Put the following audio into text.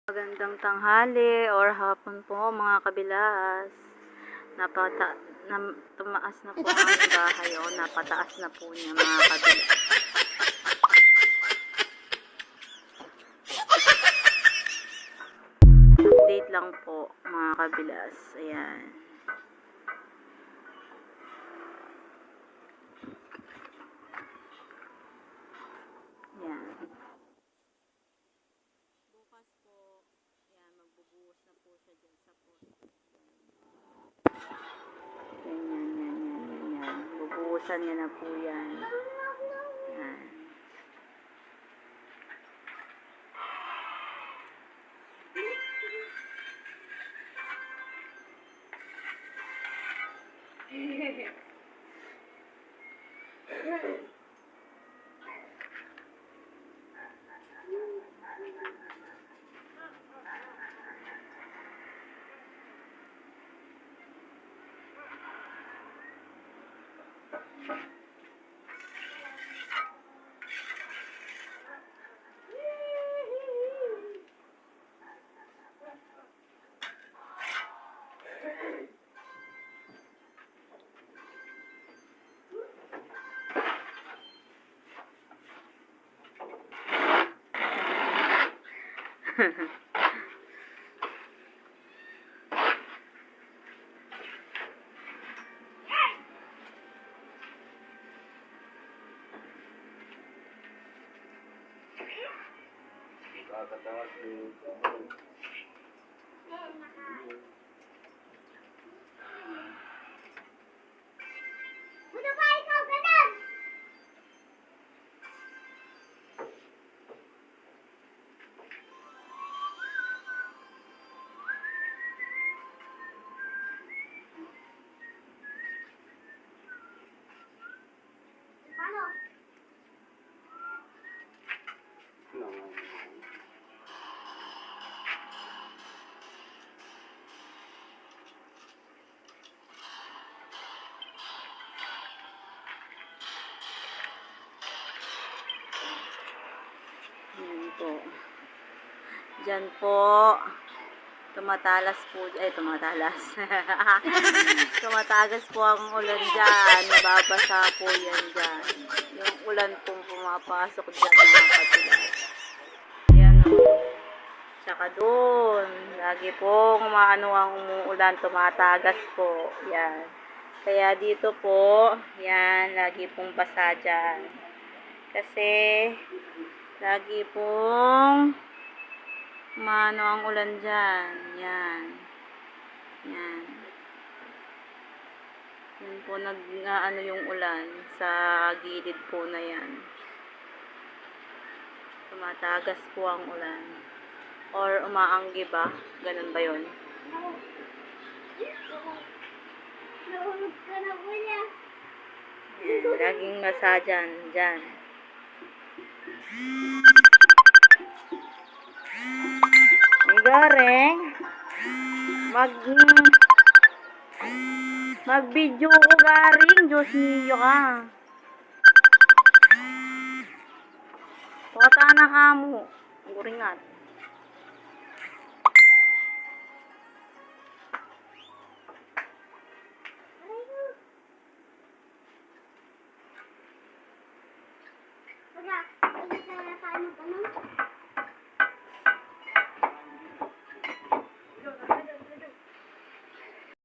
Magandang tanghali or hapon po mga kabilas. Tumaas na po ang bahay o napataas na po niya mga kabilas. Update lang po mga kabilas. Ayan. Ayan. Bukas po, ayan, magbubuhos na po siya dyan sa poste. Yan. Bubuhusan niya na po yan. Yan. Yan po. Diyan po. Tumatagas po ang ulan dyan. Nababasa po yan dyan. Yung ulan pong pumapasok dyan mga kabilas. Yan o. Tsaka doon. Lagi pong umaano ang umuulan. Tumatagas po. Yan. Kaya dito po, yan, lagi pong basa dyan. Kasi, lagi pong umano ang ulan dyan. Yan. Yan. Yan po, nag-ano yung ulan sa gilid po na yan. Tumatagas po ang ulan. Or umaanggi ba? Ganun ba yun? Yan, laging masa dyan. Dyan. Garing mag-video ko garing. Diyos niyo ka. Wata na ka mo. Guringat.